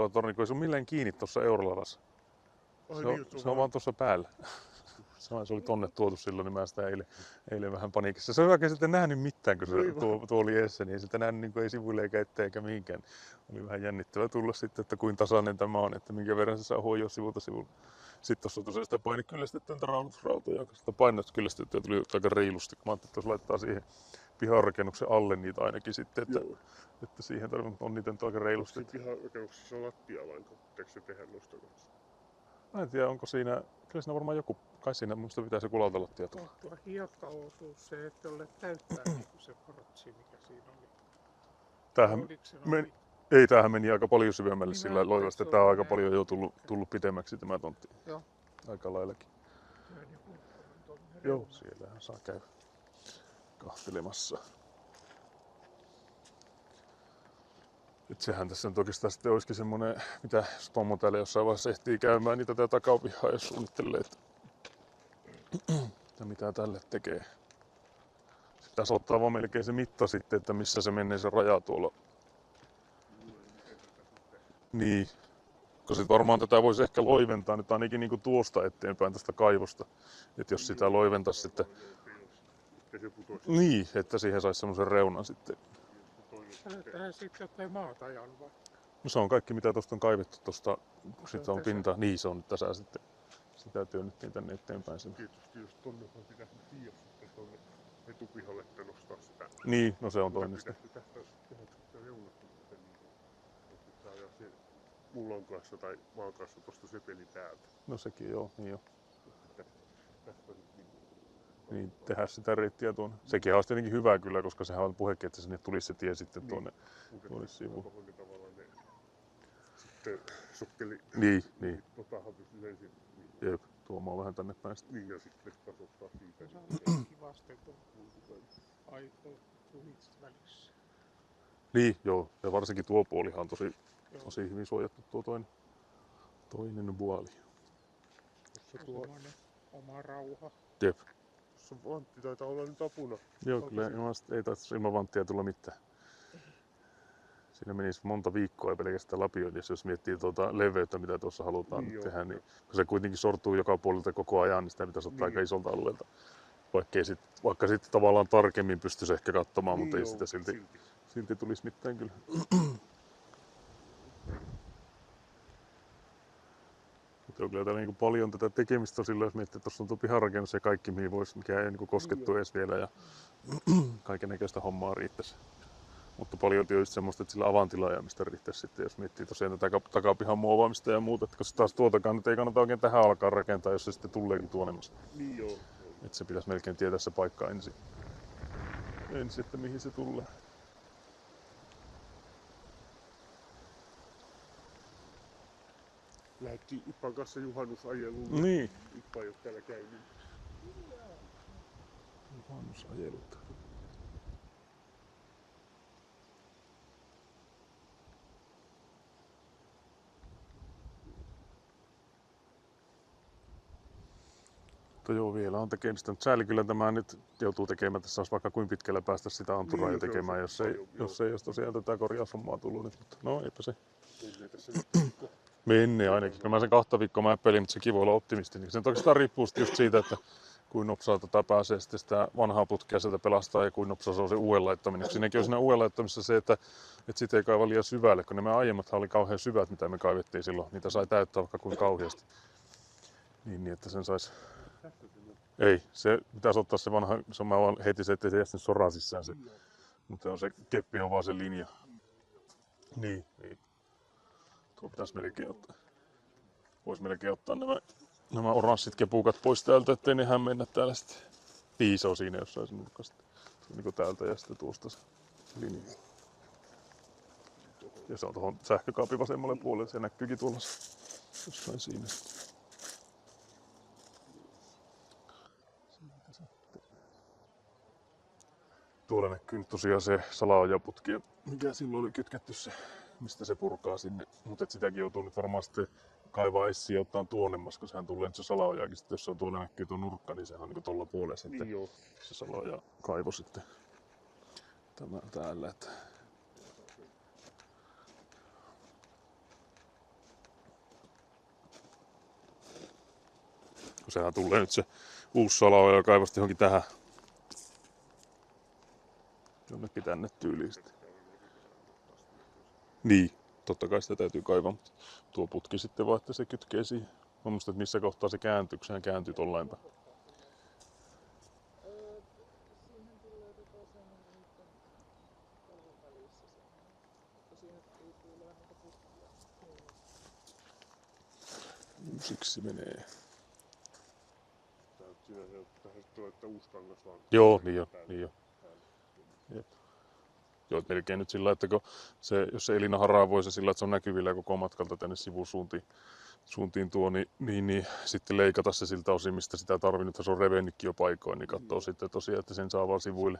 Eurolatorni, kun ei se ole millään kiinni tuossa Eurolavassa. Se on vaan tuossa päällä. Se oli tonne tuotu silloin, niin mä sitä eilen vähän paniikissa. Se on oikein sitten nähnyt mitään, kun se tuo oli eessä, niin ei sitä nähnyt niin ei sivuille eikä eteen eikä mihinkään. Oli vähän jännittävää tulla sitten, että kuinka tasainen tämä on, että minkä verran se saa huojoa sivulta sivulle. Sitten tuossa tosiaan sitä painikyllästettyä rautusrautoja, joka sitä painoskyllästettyä tuli aika reilusti. Mä ajattelin, että jos laittaa siihen piharakennuksen alle niitä ainakin sitten, että siihen on niitä aika reilusti. Onko piharakennuksessa lattialla, pitääkö se tehdä noista kanssa? Mä en tiedä, onko siinä, kyllä siinä varmaan joku, kai siinä minusta pitäisi joku lautalattia tulla. Tuo hiekkaosuus, se et ole täyttää se portsi, mikä siinä oli. Tämähän meni aika paljon syvemmälle niin sillä loivasti, että tämä on aika paljon jo tullut pidemmäksi tämä tontti. Joo. Aika laillakin. Joo, siellähän saa käydä kahtelemassa. Et sehän tässä nyt oikeastaan sitten olisikin semmonen, mitä Tommo täällä jossain vaiheessa ehtii käymään, niin tätä takapihaa jos suunnittelee, että mitä tälle tekee. Sitten pitäisi ottaa vaan melkein se mitta sitten, että missä se menee se raja tuolla. Niin. Koska sit varmaan tätä voisi ehkä loiventaa nyt ainakin niinku tuosta eteenpäin tästä kaivosta. Että jos sitä loiventaisi sitten. Niin, että siihen saisi semmoisen reunan sitten. Tähän sitten jotain maatajan vai? No se on kaikki mitä tuosta on kaivettu tuosta, kun sitä on pinta. Niin se on nyt tässä sitten. Sitä työnnettiin tänne eteenpäin sen. Tietysti jos tonne pitäisi tiiä sitten tonne etupihalle, että nostaa sitä. Niin, no se on toinen sitten. Mullon kanssa tai maan kanssa tuosta sepeli täältä. No sekin joo, niin joo. Niin, tehdä sitä reittiä tuonne. Sekin olisi tietenkin hyvä kyllä, koska sehän on puhekin, että sinne tulisi se tie sitten tuonne sivuun. Sitten sukkeli. Niin. Totahan pystyy ensin. Jep, tuomaan vähän tänne päin sitten. Niin ja sitten kasvattaa siitä. Se on kivasti tuo aito tuhit välissä. Niin, joo. Ja varsinkin tuo puolihan on tosi hyvin suojattu tuo toinen puoli. Tuossa tuo oma rauha. Jep. Tuossa vantti taitaa olla nyt apuna. Joo, kyllä ei taisi ilman vanttia tulla mitään. Siinä menisi monta viikkoa ei pelkästään lapioinnissa, jos miettii leveyttä, mitä tuossa halutaan niin tehdä. Niin, kun se kuitenkin sortuu joka puolelta koko ajan, niin sitä pitäisi ottaa aika isolta alueelta. Vaikka sitten tavallaan tarkemmin pystyisi ehkä katsomaan, mutta ei sitä silti tulisi mitään kyllä. Mutta on kyllä täällä niin paljon tätä tekemistä silloin, jos miettii, että tuossa on tuo piharakennus ja kaikki, mikä ei niin koskettu edes vielä. Ja kaikennäköistä hommaa riittäisi. Mutta paljon tietysti semmoista, että sillä avantilla ajamista riittäisi sitten, jos miettii tosiaan tätä takapihan muovaamista ja muuta. Että koska taas tuotakaan nyt ei kannata oikein tähän alkaa rakentaa, jos se sitten tuleekin tuonemasta. Niin joo. Että se pitäisi melkein tietää se paikka ensin, että mihin se tulee. Lähdettiin Ippan kanssa juhannusajeluun. Niin. Ippa ei ole täällä käynyt. Juhannusajelut. Joo, vielä on tekemistä. Mutta sääli kyllä tämä nyt joutuu tekemään, että saisi vaikka kuin pitkällä päästä sitä anturaa jo tekemään, jos ei olisi tosiaan tätä korjaushommaa tullut nyt. Mutta no eipä se. Menee ainakin. Kyllä mä sen 2 viikkoa mäppelin, mutta sekin voi olla optimisti. Se oikeastaan riippuu just siitä, että kuinka nopsaa pääsee sitten sitä vanhaa putkea sieltä pelastaa ja kuinka nopsaa se on se uuden laittaminen. Siinäkin on siinä uuden laittamisessa se, että sitä ei kaiva liian syvälle, kun nämä aiemmathan oli kauhean syvät, mitä me kaivettiin silloin. Niitä sai täyttää vaikka kuin kauheasti. Niin, että sen saisi. Ei, se pitäisi ottaa se vanha, mä vaan heitin se, ettei se jää sinne soraa sisään se. Mutta se keppi on vaan se linja. Niin. Tuo pitäisi melkein ottaa. Voisi melkein ottaa nämä oranssit kepukat pois täältä, ettei ne hämmennä täällä sitten. Piisoo siinä jossain se nurkasta. Niin täältä ja sitten tuosta se linja. Ja se on tuohon sähkökaapin vasemmalle puolelle, se näkyykin tuolla jossain siinä. Tuolla näkyy nyt tosiaan se salaojaputki, mikä silloin oli kytketty se, mistä se purkaa sinne. Mutta sitäkin joutuu nyt varmaan sitten kaivaa essiin ja ottaa tuonemmas, koska sehän tulee nyt se salaojakin. Sitten jos se on tuolla näkyy tuo nurkka, niin sehän on niin tuolla puolella sitten Niin se salaoja kaivo sitten täällä. Että sehän tulee nyt se uusi salaoja kaivasti johonkin tähän. Jonnekin tänne tyyliin sitten. Niin, totta kai sitä täytyy kaivaa, mutta tuo putki sitten vaan, että se kytkee siihen. Mä muistan, että missä kohtaa se kääntyy, kun sehän kääntyy tollain päin. Siihen tulee semmoinen niiden talon välissä semmoinen, mutta siihen tulee niitä putkia. Uusiksi menee. Siinä se tähän sitten että uusi kangas vaan. Joo, niin jo, niin jo. Jep. Joo, melkein nyt sillä, että kun se, jos se Elina haravoi se sillä, että se on näkyvillä koko matkalta tänne sivusuuntiin tuo, niin sitten leikata se siltä osin, mistä sitä tarvinnut, se on revennytkin jo paikoin, niin katsoo sitten tosiaan, että sen saa vaan sivuille.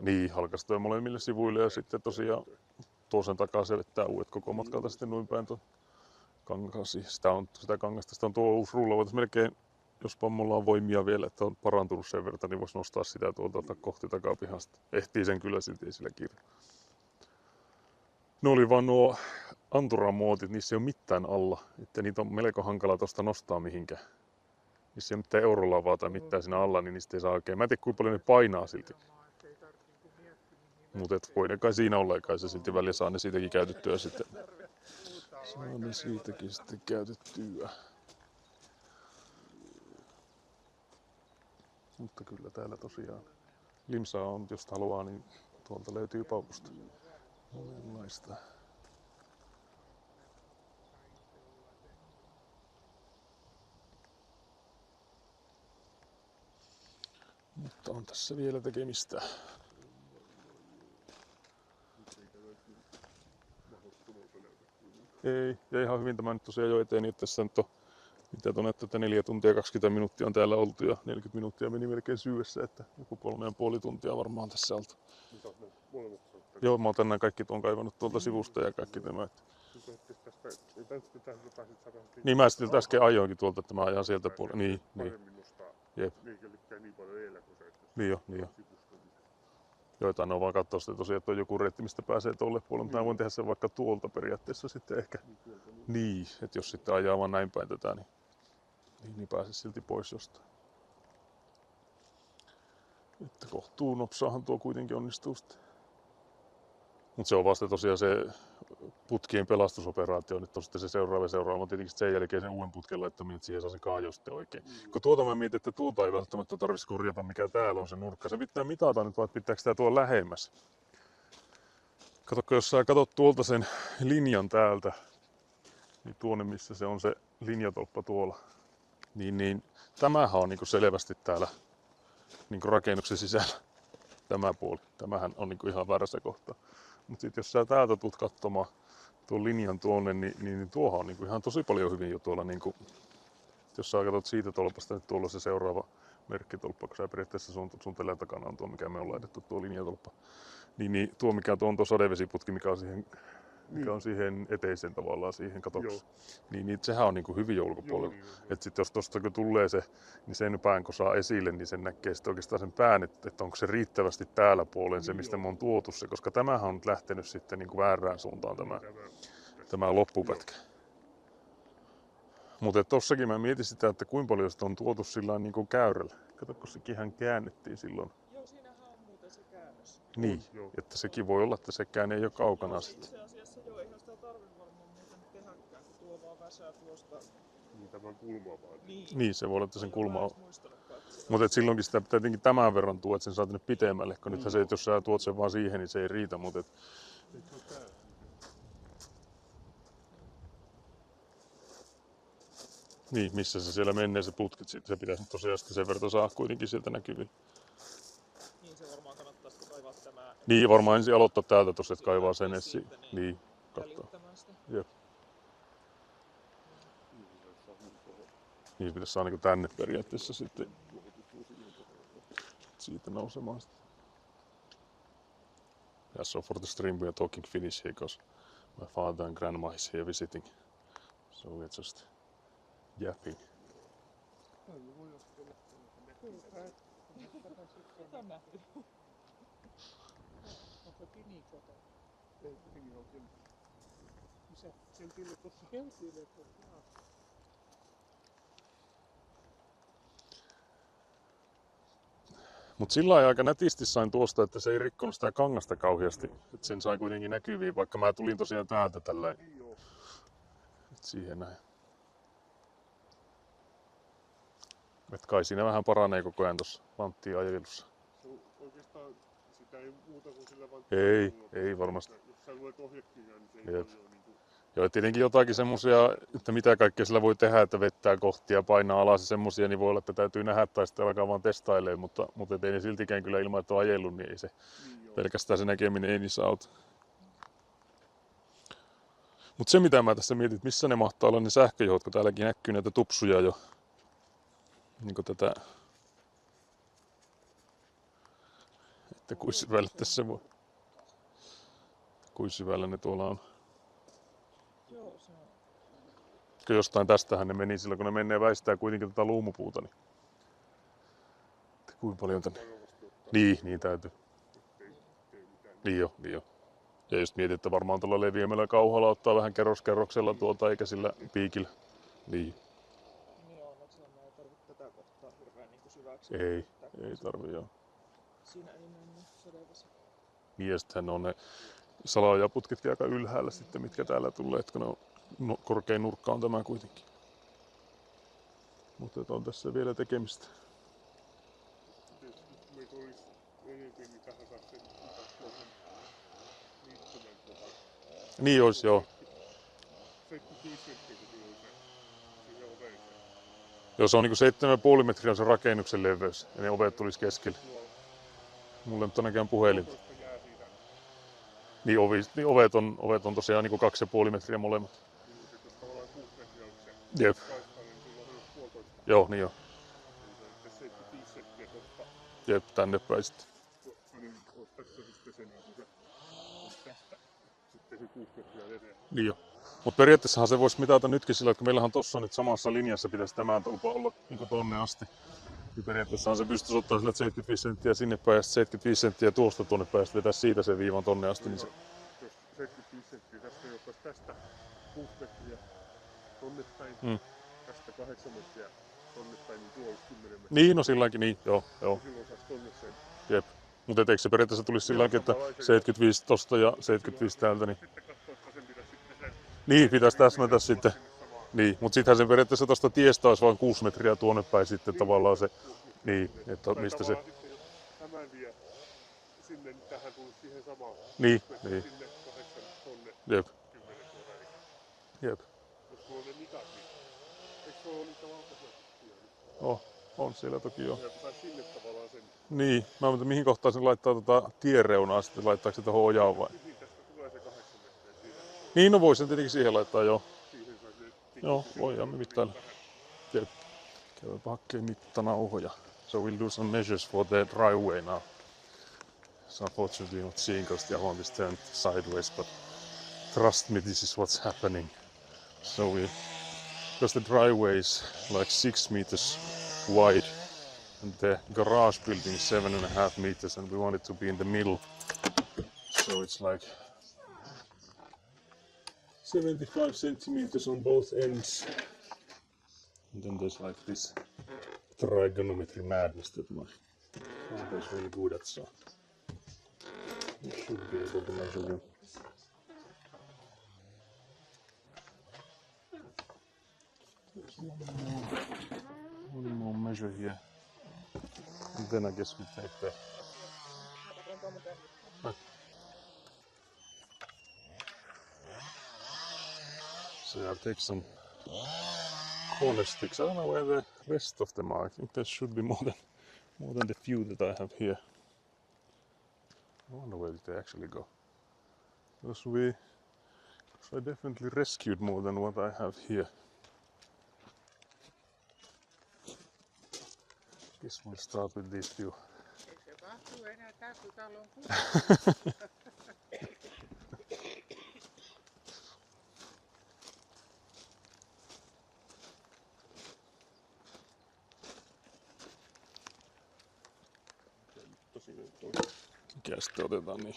Niin, halkastua molemmille sivuille ja sitten tosiaan toisen takaa se vettää uudet koko matkalta sitten noin päin tuon kankaasi. Sitä kangasta, sitä on tuo uusi rulla, voitaisiin melkein, jos mulla on voimia vielä, että on parantunut sen verran, niin voisi nostaa sitä tuolta kohti takapihasta. Ehtii sen kyllä silti, ei sillä kiire. Ne oli vaan nuo anturamuotit, niissä ei ole mitään alla, että niitä on melko hankala tuosta nostaa mihinkään. Niissä ei ole mitään eurolavaa tai mitään siinä alla, niin niistä ei saa oikein. Mä en tiedä kuinka paljon ne painaa silti. Mutta voi ne kai siinä olla, kai se silti välillä saa ne siitäkin käytettyä sitten. Saa ne siitäkin sitten käytettyä. Mutta kyllä täällä tosiaan limsaa on, jos haluaa, niin tuolta löytyy paukusta monenlaista. Mutta on tässä vielä tekemistä. Ei, ja ihan hyvin tämä nyt tosiaan jo eteen, että tässä nyt on mitä tuonne, että 4 tuntia 20 minuuttia on täällä oltu ja 40 minuuttia meni melkein syössä, että joku 3,5 tuntia varmaan tässä oltu. Joo, mä oon tänään kaikki tuon kaivannut tuolta sivusta ja kaikki tämä. Niin mä sitten äsken ajoinkin tuolta, että mä ajan sieltä puolella. Niin. Jep. Niin jo. Joitain on vaan katsoa sitä tosiaan, että on joku reitti, mistä pääsee tolle puolelle, mutta mä voin tehdä sen vaikka tuolta periaatteessa sitten ehkä. Niin, että jos sitten ajaa vaan näin päin tätä, niin pääsee silti pois jostain. Että kohtuu nopsaahan tuo kuitenkin onnistuu sitten. Mutta se on vasta tosiaan se putkien pelastusoperaatio, nyt on sitten se seuraava tietenkin sen jälkeen sen uuden putken laittaminen, että siihen saa se kaajo sitten oikein. Kun tuota mä mietin, että tuota ei välttämättä tarvitsisi korjata, mikä täällä on se nurkka. Se pitää mitata nyt, vai pitääkö tää tuolla lähemmäs. Katsokko, jos sä katsot tuolta sen linjan täältä, niin tuonne missä se on se linjatolppa tuolla, niin tämähän on niinku selvästi täällä niinku rakennuksen sisällä. Tämä puoli. Tämähän on niinku ihan väärässä kohtaa. Mutta sitten jos sä täältä tulet katsomaan tuon linjan tuonne, niin tuohon on niinku ihan tosi paljon hyvin jo tuolla. Niinku, jos sä katsot siitä tolpasta, niin tuolla on se seuraava merkkitolppa, kun sä periaatteessa sun telän takana on tuo, mikä me on laitettu, tuo linjatolppa. Niin tuo mikä on tuo sadevesiputki, mikä on siihen eteiseen tavallaan siihen katoksi. Niin sehän on niinku hyvin jo ulkopuolella. Että sit jos tosta kun tulee se, niin sen pään kun saa esille, niin sen näkee sitten oikeastaan sen pään, että onko se riittävästi täällä puolen se, mistä me on tuotu se. Koska tämähän on nyt lähtenyt sitten niinku väärään suuntaan tämä loppupätkä. Mutta tossakin mä mietin sitä, että kuinka paljon sitä on tuotu sillä niinku käyrällä. Kato, kun sekinhän käännettiin silloin. Joo, siinähän on muuten se käännös. Niin, että sekin voi olla, että sekään ei ole kaukana sitten. Itse asiassa joo, eihän sitä tarvitse varmaan muuten tehdäkään, kun tuo vaan väsää tuosta. Niin tämän kulmaa vaan. Niin, se voi olla, että sen kulma on. Mutta silloinkin sitä pitää tietenkin tämän verran tuoda, että sen saa tänne pitemmälle. Kun nythän se, että jos sä tuot sen vaan siihen, niin se ei riitä. Mutta niin, missä se siellä menee se putket sitten. Se pitäisi tosiaan sen verran saada kuitenkin sieltä näkyviin. Niin se varmaan kannattaa sitten kaivaa tämä. Niin, varmaan ensin aloittaa täältä tossa, että kaivaa sen esiin. Niin, katsoo. Jep. Niin, pitäisi saada niinku tänne periaatteessa sitten siitä nousemaan. Yeah, so for the stream we are talking Finnish here because my father and grandma is here visiting. So we're just yapping. Onko Tini kotona? Ei, Tini on kyllä. Missä? Keltille tuossa. Keltille tuossa. Mutta sillä lailla aika nätisti sain tuosta, että se ei rikkonut sitä kangasta kauheasti. Et sen sai kuitenkin näkyviin, vaikka mä tulin tosiaan täältä tällä Joo. siihen näin. Et kai siinä vähän paranee koko ajan tuossa vanttiin ajelussa. Se on oikeastaan sitä ei muuta kuin sillä vaan... Ei varmasti. Jos sä luet ohjekirjaa, niin se ei Jep. paljon niinku... Joo, tietenkin jotakin semmosia, että mitä kaikkea sillä voi tehdä, että vettää kohti ja painaa alas ja semmosia, niin voi olla, että täytyy nähdä tai sitten alkaa vaan testailemaan, mutta ei ne siltikään kyllä ilman, että on ajellut, niin ei se Niin joo. pelkästään se näkeminen ei niissä auta. Mutta se mitä mä tässä mietin, että missä ne mahtaa olla ne sähköjohdot, kun täälläkin näkyy näitä tupsuja jo. Niinku tätä... Että kuinka syvälle tässä voi... Kuinka syvällä ne tuolla on. Joo, se on. Kun jostain tästähän ne meni silloin, kun ne menee väistää kuitenkin tätä luumupuuta, niin... Että kuinka paljon tänne... Varovasti ottaa, Niin täytyy. ettei tee mitään. Niin jo. Ja just mietit, että varmaan tuolla leviämällä kauhalla ottaa vähän kerroksella tuolta eikä sillä piikillä. Niin. Niin onneksi me ei tarvitse tätä kohtaa hirveän niin syväksi. Ei yrittää, kun tarvi joo. Siinä ei mennyt selvä. Niin ja sittenhän on ne salaojaputketkin aika ylhäällä sitten, mitkä täällä tulee, että kun ne on korkein nurkka on tämä kuitenkin. Mutta on tässä vielä tekemistä. Tietysti meitä olisi enemmän, niin tähän saisi sen tuohon liittymän kohtaan. Niin olisi joo. 75 senttiä, kun tulee se siihen oveeseen. Joo, se on niinku 7,5 metriä on se rakennuksen leveys ja ne ovet tulisi keskelle. Joo. Mulle nyt on näköjään puhelin. Koska jää siitä, Niin, ovet on tosiaan niinku 2,5 metriä molemmat. niin se jos tavallaan 6 metriä olisi se Jep. kaista, niin silloin on puolitoista. Joo, niin joo. Niin se 75 senttiä tosta. Jep, tänne päin sitten. Niin olisi tässä sitten se, niin se olisi tästä sitten se 6 metriä leveä. Niin jo. Mutta periaatteessahan se voisi mitata nytkin sillä, että meillähän tossa nyt samassa linjassa pitäisi tämä tolpa olla niin tonne asti. Niin periaatteessahan se pystyisi ottaa sillä 75 senttiä sinne päin ja 75 senttiä tuosta tuonne päin ja vetää siitä sen viivan tonne asti. Niin se... Jos 75 senttiä tästä jopas tästä 6 metriä tonne päin, tästä 8 metriä tonne päin, niin tuo olisi 10 metriä. Niin, no silläkin, niin, joo. Silloin saisi tonne sen. Jep. Mutta eikö se periaatteessa tulisi silläkin, että 75 tosta ja 75 täältä, niin... Sitten katsoo, että sen pitäisi sitten sen... Niin, pitäisi täsmätä sitten. Sinne samaan. Niin, mutta sittenhän sen periaatteessa tosta tiestä olisi vain 6 metriä tuonne päin sitten tavallaan se... Niin, että Tai mistä se... tavallaan sitten, jos tämän vie sinne, niin tähän tulisi siihen samaan. Niin, Metriä niin. Sinne 8 tonne Jep, 10 tuoda. jep. Jos sulla on ne mitat, niin eikö sulla ole niitä valtaisia tuttuja? Oh, on siellä toki jo. Ja pitää sinne tavallaan sen. Niin, mä en tiedä mihin kohtaan sen laittaa tiereunaa sitten, laittaako se tuohon ojaan vai? Niin tästä tulee se 8 metriä siinä. Niin, no voi sen tietenkin siihen laittaa, joo. Siihen saa se Joo, voidaan me mittailla. Jep. Käydäpä hakkeen mittanauhoja. So we'll do some measures for the driveway now. So unfortunately not seeing because the one is turned sideways, but trust me, this is what's happening. So because the driveway is like 6 meters wide and the garage building is 7.5 meters and we want it to be in the middle. So it's like 75 centimeters on both ends. And then there's like this trigonometry madness that my father is really good at, so you should be able to measure them. There's one more measure here. And then I guess we take the... So I'll take some corner sticks. I don't know where the rest of them are. I think there should be more than the few that I have here. I wonder where did they actually go. Because I definitely rescued more than what I have here. Guess we'll start with these few. Eikö se tapahtuu enää täytytalon Mikä sitten otetaan niin?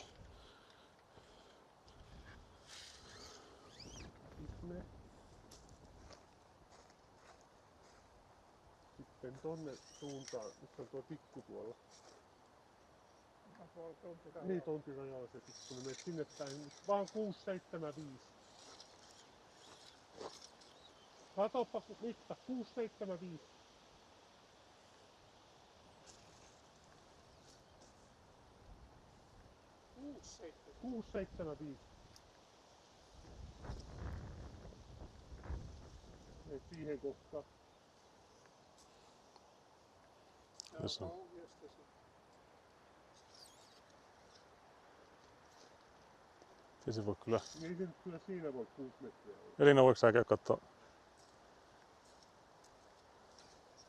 Sitten tonne suuntaan, nyt on tuo tikku tuolla. tuolla tontin rajalla. Niin tontin rajalla se pikkuinen, menet sinne päin, vaan 675. Katoppa mitta, 675. 675. Et siihen kohtaan. Tässä on. Ohjasta sitten. Ei se voi kyllä. Niin se nyt kyllä siinä voi 6 metriä olla. Elina, voiko sä käydä katsoa